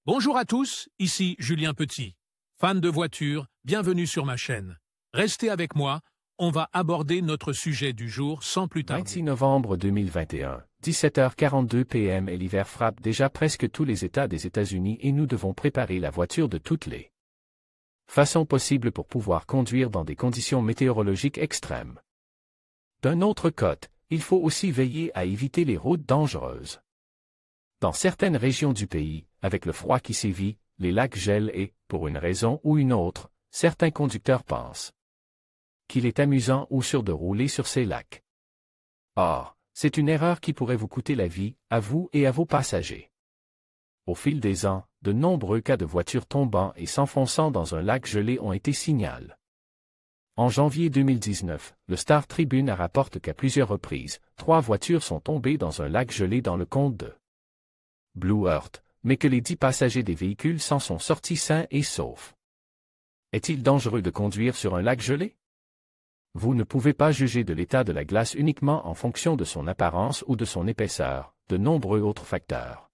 Bonjour à tous, ici Julien Petit. Fan de voitures, bienvenue sur ma chaîne. Restez avec moi, on va aborder notre sujet du jour sans plus tarder. 26 novembre 2021, 17h42 p.m. et l'hiver frappe déjà presque tous les États des États-Unis et nous devons préparer la voiture de toutes les façons possibles pour pouvoir conduire dans des conditions météorologiques extrêmes. D'un autre côté, il faut aussi veiller à éviter les routes dangereuses. Dans certaines régions du pays, avec le froid qui sévit, les lacs gèlent et, pour une raison ou une autre, certains conducteurs pensent qu'il est amusant ou sûr de rouler sur ces lacs. Or, c'est une erreur qui pourrait vous coûter la vie, à vous et à vos passagers. Au fil des ans, de nombreux cas de voitures tombant et s'enfonçant dans un lac gelé ont été signalés. En janvier 2019, le Star Tribune rapporte qu'à plusieurs reprises, 3 voitures sont tombées dans un lac gelé dans le comté de Blue Earth, mais que les 10 passagers des véhicules s'en sont sortis sains et saufs. Est-il dangereux de conduire sur un lac gelé? Vous ne pouvez pas juger de l'état de la glace uniquement en fonction de son apparence ou de son épaisseur, de nombreux autres facteurs,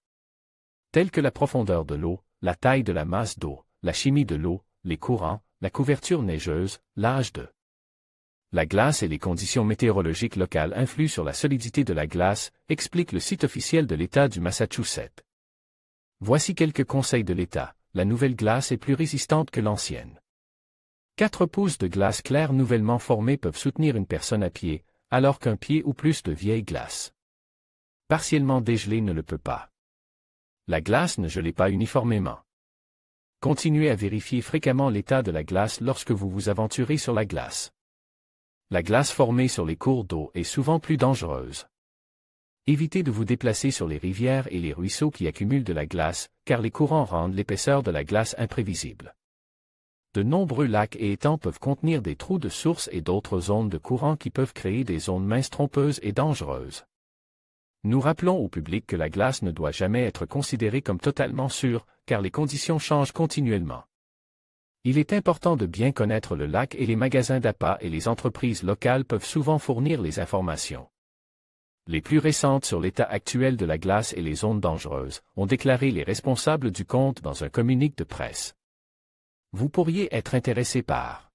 tels que la profondeur de l'eau, la taille de la masse d'eau, la chimie de l'eau, les courants, la couverture neigeuse, l'âge de la glace et les conditions météorologiques locales influent sur la solidité de la glace, explique le site officiel de l'État du Massachusetts. Voici quelques conseils de l'État. La nouvelle glace est plus résistante que l'ancienne. 4 pouces de glace claire nouvellement formée peuvent soutenir une personne à pied, alors qu'un pied ou plus de vieille glace partiellement dégelée ne le peut pas. La glace ne gelait pas uniformément. Continuez à vérifier fréquemment l'état de la glace lorsque vous vous aventurez sur la glace. La glace formée sur les cours d'eau est souvent plus dangereuse. Évitez de vous déplacer sur les rivières et les ruisseaux qui accumulent de la glace, car les courants rendent l'épaisseur de la glace imprévisible. De nombreux lacs et étangs peuvent contenir des trous de source et d'autres zones de courant qui peuvent créer des zones minces trompeuses et dangereuses. Nous rappelons au public que la glace ne doit jamais être considérée comme totalement sûre, car les conditions changent continuellement. Il est important de bien connaître le lac et les magasins d'appât et les entreprises locales peuvent souvent fournir les informations les plus récentes sur l'état actuel de la glace et les zones dangereuses, ont déclaré les responsables du compte dans un communiqué de presse. Vous pourriez être intéressé par